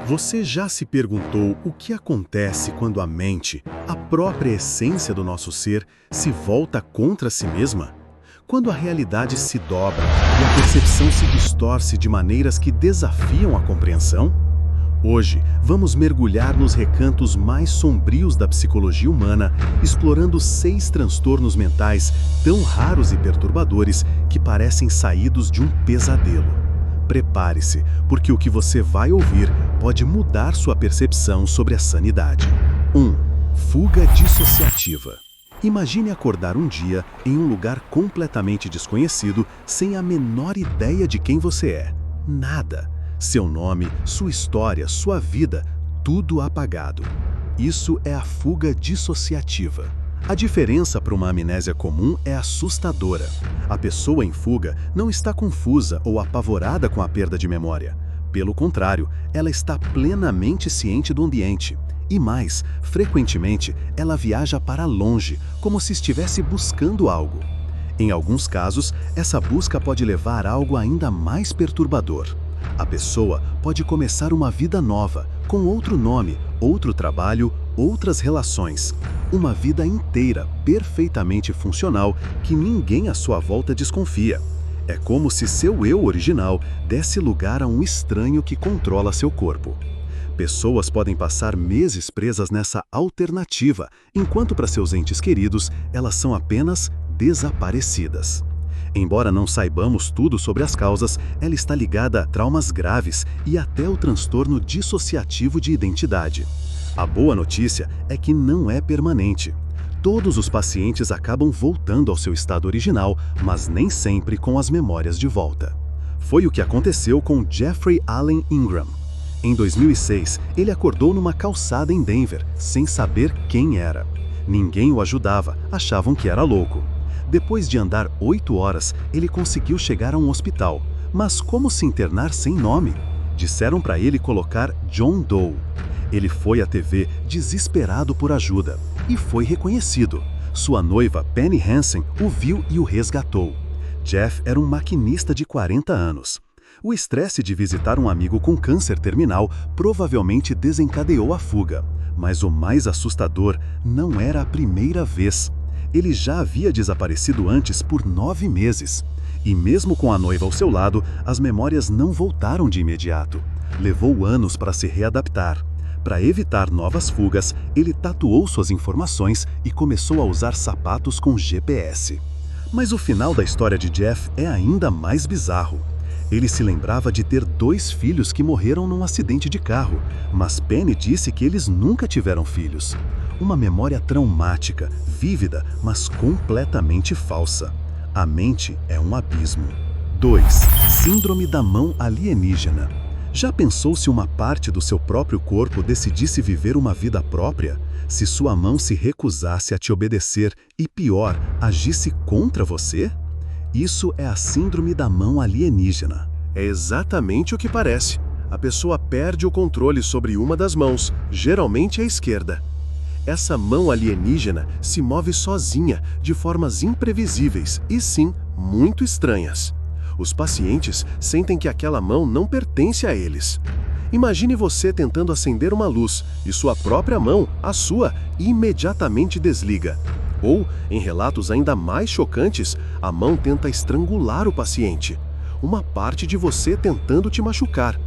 Você já se perguntou o que acontece quando a mente, a própria essência do nosso ser, se volta contra si mesma? Quando a realidade se dobra e a percepção se distorce de maneiras que desafiam a compreensão? Hoje, vamos mergulhar nos recantos mais sombrios da psicologia humana, explorando 6 transtornos mentais tão raros e perturbadores que parecem saídos de um pesadelo. Prepare-se, porque o que você vai ouvir pode mudar sua percepção sobre a sanidade. 1. Fuga dissociativa. Imagine acordar um dia em um lugar completamente desconhecido, sem a menor ideia de quem você é. Nada. Seu nome, sua história, sua vida, tudo apagado. Isso é a fuga dissociativa. A diferença para uma amnésia comum é assustadora. A pessoa em fuga não está confusa ou apavorada com a perda de memória. Pelo contrário, ela está plenamente ciente do ambiente. E mais, frequentemente, ela viaja para longe, como se estivesse buscando algo. Em alguns casos, essa busca pode levar a algo ainda mais perturbador. A pessoa pode começar uma vida nova, com outro nome, outro trabalho, outras relações. Uma vida inteira, perfeitamente funcional, que ninguém à sua volta desconfia. É como se seu eu original desse lugar a um estranho que controla seu corpo. Pessoas podem passar meses presas nessa alternativa, enquanto para seus entes queridos, elas são apenas desaparecidas. Embora não saibamos tudo sobre as causas, ela está ligada a traumas graves e até o transtorno dissociativo de identidade. A boa notícia é que não é permanente. Todos os pacientes acabam voltando ao seu estado original, mas nem sempre com as memórias de volta. Foi o que aconteceu com Jeffrey Allen Ingram. Em 2006, ele acordou numa calçada em Denver, sem saber quem era. Ninguém o ajudava, achavam que era louco. Depois de andar 8 horas, ele conseguiu chegar a um hospital. Mas como se internar sem nome? Disseram para ele colocar John Doe. Ele foi à TV desesperado por ajuda e foi reconhecido. Sua noiva, Penny Hansen, o viu e o resgatou. Jeff era um maquinista de 40 anos. O estresse de visitar um amigo com câncer terminal provavelmente desencadeou a fuga. Mas o mais assustador não era a primeira vez. Ele já havia desaparecido antes por 9 meses. E mesmo com a noiva ao seu lado, as memórias não voltaram de imediato. Levou anos para se readaptar. Para evitar novas fugas, ele tatuou suas informações e começou a usar sapatos com GPS. Mas o final da história de Jeff é ainda mais bizarro. Ele se lembrava de ter 2 filhos que morreram num acidente de carro, mas Penny disse que eles nunca tiveram filhos. Uma memória traumática, vívida, mas completamente falsa. A mente é um abismo. 2. Síndrome da mão alienígena. Já pensou se uma parte do seu próprio corpo decidisse viver uma vida própria? Se sua mão se recusasse a te obedecer e, pior, agisse contra você? Isso é a síndrome da mão alienígena. É exatamente o que parece. A pessoa perde o controle sobre uma das mãos, geralmente a esquerda. Essa mão alienígena se move sozinha, de formas imprevisíveis e, sim, muito estranhas. Os pacientes sentem que aquela mão não pertence a eles. Imagine você tentando acender uma luz e sua própria mão, a sua, imediatamente desliga. Ou, em relatos ainda mais chocantes, a mão tenta estrangular o paciente. Uma parte de você tentando te machucar.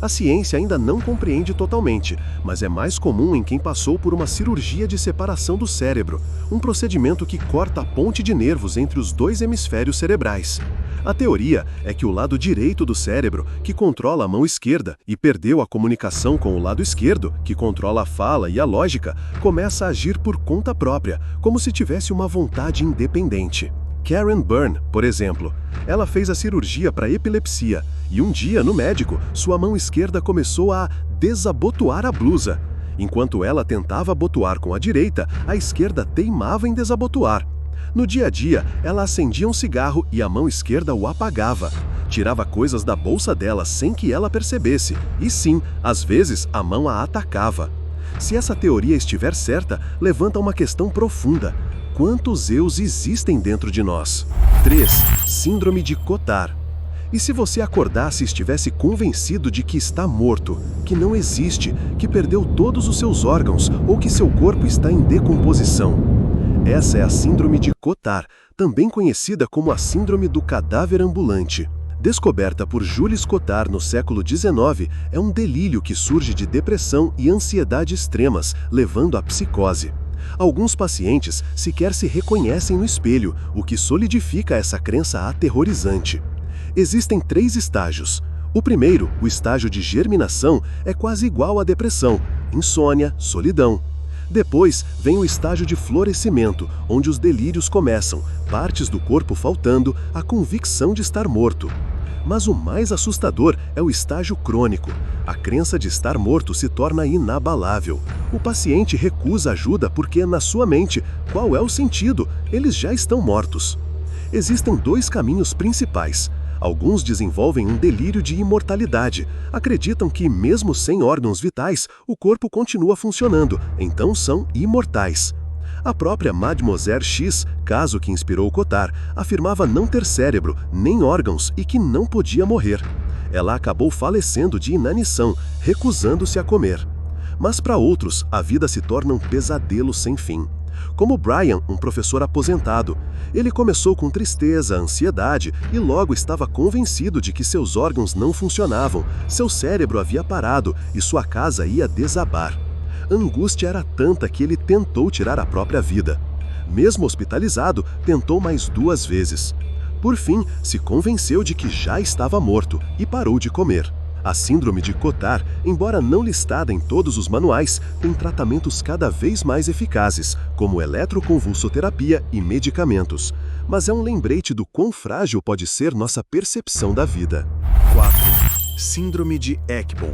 A ciência ainda não compreende totalmente, mas é mais comum em quem passou por uma cirurgia de separação do cérebro, um procedimento que corta a ponte de nervos entre os 2 hemisférios cerebrais. A teoria é que o lado direito do cérebro, que controla a mão esquerda e perdeu a comunicação com o lado esquerdo, que controla a fala e a lógica, começa a agir por conta própria, como se tivesse uma vontade independente. Karen Byrne, por exemplo, ela fez a cirurgia para epilepsia e um dia, no médico, sua mão esquerda começou a desabotoar a blusa. Enquanto ela tentava abotoar com a direita, a esquerda teimava em desabotoar. No dia a dia, ela acendia um cigarro e a mão esquerda o apagava. Tirava coisas da bolsa dela sem que ela percebesse. E sim, às vezes, a mão a atacava. Se essa teoria estiver certa, levanta uma questão profunda. Quantos eus existem dentro de nós? 3. Síndrome de Cotard. E se você acordasse e estivesse convencido de que está morto, que não existe, que perdeu todos os seus órgãos ou que seu corpo está em decomposição? Essa é a síndrome de Cotard, também conhecida como a síndrome do cadáver ambulante. Descoberta por Jules Cotard no século XIX, é um delírio que surge de depressão e ansiedade extremas, levando à psicose. Alguns pacientes sequer se reconhecem no espelho, o que solidifica essa crença aterrorizante. Existem 3 estágios. O primeiro, o estágio de germinação, é quase igual à depressão: insônia, solidão. Depois vem o estágio de florescimento, onde os delírios começam, partes do corpo faltando, a convicção de estar morto. Mas o mais assustador é o estágio crônico. A crença de estar morto se torna inabalável. O paciente recusa ajuda porque, na sua mente, qual é o sentido? Eles já estão mortos. Existem 2 caminhos principais. Alguns desenvolvem um delírio de imortalidade. Acreditam que, mesmo sem órgãos vitais, o corpo continua funcionando, então são imortais. A própria Mademoiselle X, caso que inspirou Cotard, afirmava não ter cérebro, nem órgãos e que não podia morrer. Ela acabou falecendo de inanição, recusando-se a comer. Mas para outros, a vida se torna um pesadelo sem fim. Como Brian, um professor aposentado. Ele começou com tristeza, ansiedade e logo estava convencido de que seus órgãos não funcionavam, seu cérebro havia parado e sua casa ia desabar. A angústia era tanta que ele tentou tirar a própria vida. Mesmo hospitalizado, tentou mais 2 vezes. Por fim, se convenceu de que já estava morto e parou de comer. A síndrome de Cotard, embora não listada em todos os manuais, tem tratamentos cada vez mais eficazes, como eletroconvulsoterapia e medicamentos. Mas é um lembrete do quão frágil pode ser nossa percepção da vida. 4. Síndrome de Ekbom.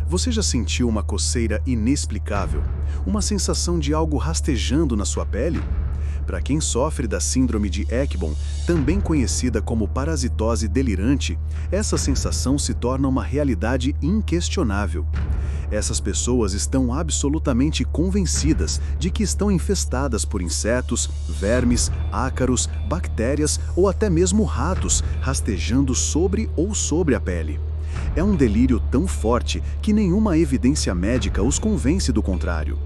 Você já sentiu uma coceira inexplicável? Uma sensação de algo rastejando na sua pele? Para quem sofre da síndrome de Ekbom, também conhecida como parasitose delirante, essa sensação se torna uma realidade inquestionável. Essas pessoas estão absolutamente convencidas de que estão infestadas por insetos, vermes, ácaros, bactérias ou até mesmo ratos rastejando sobre a pele. É um delírio tão forte que nenhuma evidência médica os convence do contrário.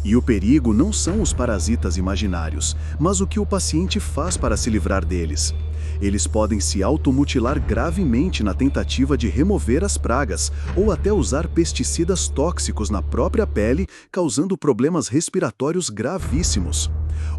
E o perigo não são os parasitas imaginários, mas o que o paciente faz para se livrar deles. Eles podem se automutilar gravemente na tentativa de remover as pragas, ou até usar pesticidas tóxicos na própria pele, causando problemas respiratórios gravíssimos.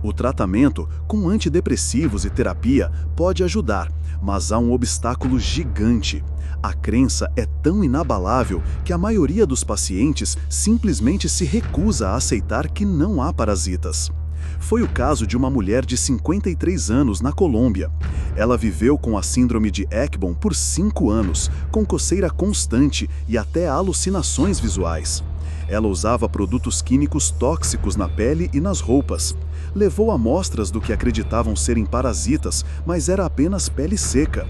O tratamento, com antidepressivos e terapia, pode ajudar, mas há um obstáculo gigante. A crença é tão inabalável que a maioria dos pacientes simplesmente se recusa a aceitar que não há parasitas. Foi o caso de uma mulher de 53 anos na Colômbia. Ela viveu com a síndrome de Ekbom por 5 anos, com coceira constante e até alucinações visuais. Ela usava produtos químicos tóxicos na pele e nas roupas. Levou amostras do que acreditavam serem parasitas, mas era apenas pele seca.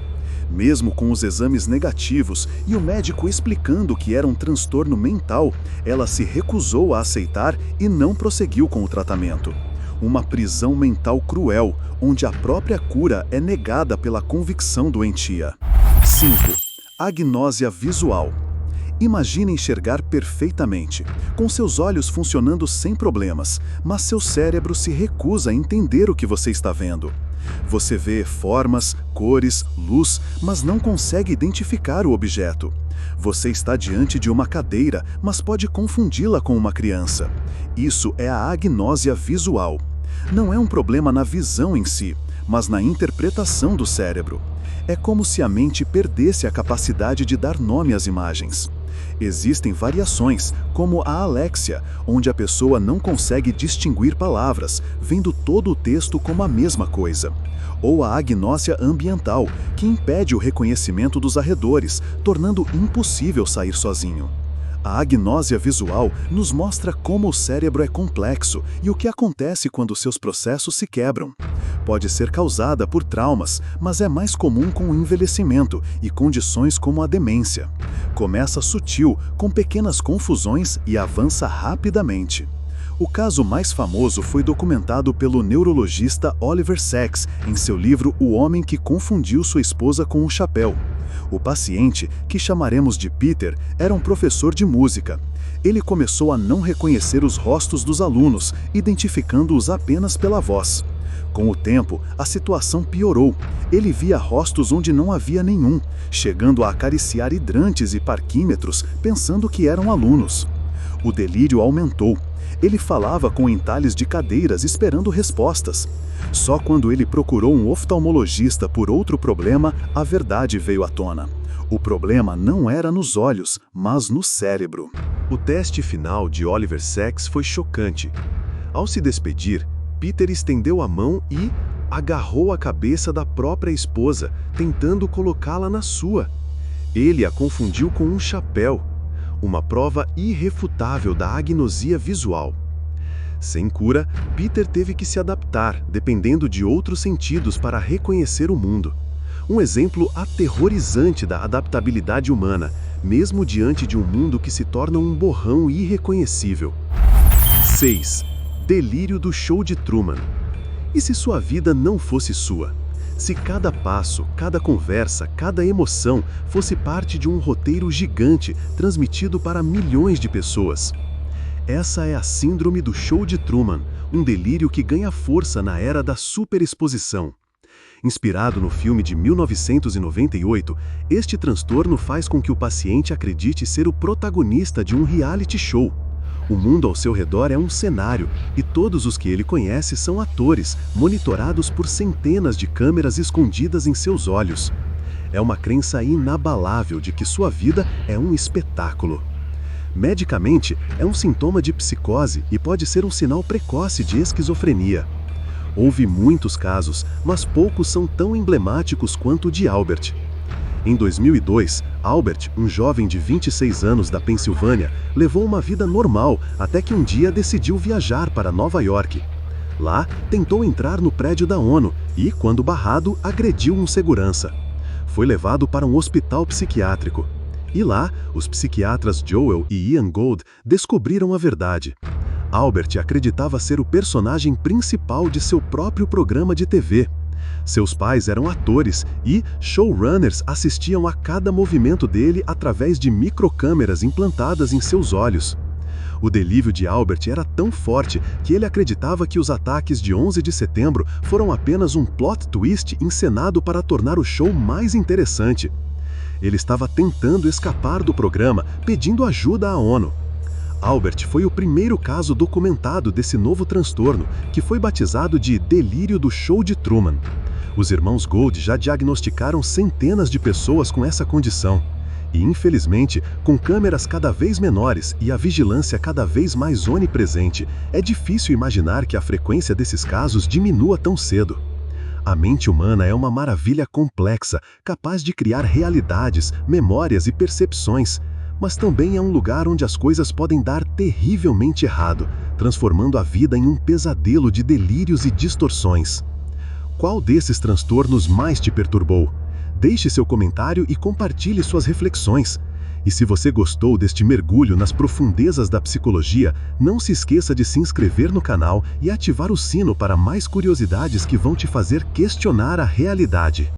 Mesmo com os exames negativos e o médico explicando que era um transtorno mental, ela se recusou a aceitar e não prosseguiu com o tratamento. Uma prisão mental cruel, onde a própria cura é negada pela convicção doentia. 5. Agnósia visual. Imagine enxergar perfeitamente, com seus olhos funcionando sem problemas, mas seu cérebro se recusa a entender o que você está vendo. Você vê formas, cores, luz, mas não consegue identificar o objeto. Você está diante de uma cadeira, mas pode confundi-la com uma criança. Isso é a agnósia visual. Não é um problema na visão em si, mas na interpretação do cérebro. É como se a mente perdesse a capacidade de dar nome às imagens. Existem variações, como a alexia, onde a pessoa não consegue distinguir palavras, vendo todo o texto como a mesma coisa. Ou a agnósia ambiental, que impede o reconhecimento dos arredores, tornando impossível sair sozinho. A agnósia visual nos mostra como o cérebro é complexo e o que acontece quando seus processos se quebram. Pode ser causada por traumas, mas é mais comum com o envelhecimento e condições como a demência. Começa sutil, com pequenas confusões e avança rapidamente. O caso mais famoso foi documentado pelo neurologista Oliver Sacks em seu livro O Homem que Confundiu Sua Esposa com um Chapéu. O paciente, que chamaremos de Peter, era um professor de música. Ele começou a não reconhecer os rostos dos alunos, identificando-os apenas pela voz. Com o tempo, a situação piorou. Ele via rostos onde não havia nenhum, chegando a acariciar hidrantes e parquímetros, pensando que eram alunos. O delírio aumentou. Ele falava com entalhes de cadeiras esperando respostas. Só quando ele procurou um oftalmologista por outro problema, a verdade veio à tona. O problema não era nos olhos, mas no cérebro. O teste final de Oliver Sacks foi chocante. Ao se despedir, Peter estendeu a mão e agarrou a cabeça da própria esposa, tentando colocá-la na sua. Ele a confundiu com um chapéu, uma prova irrefutável da agnosia visual. Sem cura, Peter teve que se adaptar, dependendo de outros sentidos para reconhecer o mundo. Um exemplo aterrorizante da adaptabilidade humana, mesmo diante de um mundo que se torna um borrão irreconhecível. 6. Delírio do show de Truman. E se sua vida não fosse sua? Se cada passo, cada conversa, cada emoção fosse parte de um roteiro gigante transmitido para milhões de pessoas? Essa é a síndrome do show de Truman, um delírio que ganha força na era da superexposição. Inspirado no filme de 1998, este transtorno faz com que o paciente acredite ser o protagonista de um reality show. O mundo ao seu redor é um cenário, e todos os que ele conhece são atores, monitorados por centenas de câmeras escondidas em seus olhos. É uma crença inabalável de que sua vida é um espetáculo. Medicamente, é um sintoma de psicose e pode ser um sinal precoce de esquizofrenia. Houve muitos casos, mas poucos são tão emblemáticos quanto o de Albert. Em 2002, Albert, um jovem de 26 anos da Pensilvânia, levou uma vida normal até que um dia decidiu viajar para Nova York. Lá, tentou entrar no prédio da ONU e, quando barrado, agrediu um segurança. Foi levado para um hospital psiquiátrico. E lá, os psiquiatras Joel e Ian Gold descobriram a verdade. Albert acreditava ser o personagem principal de seu próprio programa de TV. Seus pais eram atores e showrunners assistiam a cada movimento dele através de microcâmeras implantadas em seus olhos. O delírio de Albert era tão forte que ele acreditava que os ataques de 11 de setembro foram apenas um plot twist encenado para tornar o show mais interessante. Ele estava tentando escapar do programa, pedindo ajuda à ONU. Albert foi o primeiro caso documentado desse novo transtorno, que foi batizado de delírio do show de Truman. Os irmãos Gold já diagnosticaram centenas de pessoas com essa condição. E, infelizmente, com câmeras cada vez menores e a vigilância cada vez mais onipresente, é difícil imaginar que a frequência desses casos diminua tão cedo. A mente humana é uma maravilha complexa, capaz de criar realidades, memórias e percepções, mas também é um lugar onde as coisas podem dar terrivelmente errado, transformando a vida em um pesadelo de delírios e distorções. Qual desses transtornos mais te perturbou? Deixe seu comentário e compartilhe suas reflexões. E se você gostou deste mergulho nas profundezas da psicologia, não se esqueça de se inscrever no canal e ativar o sino para mais curiosidades que vão te fazer questionar a realidade.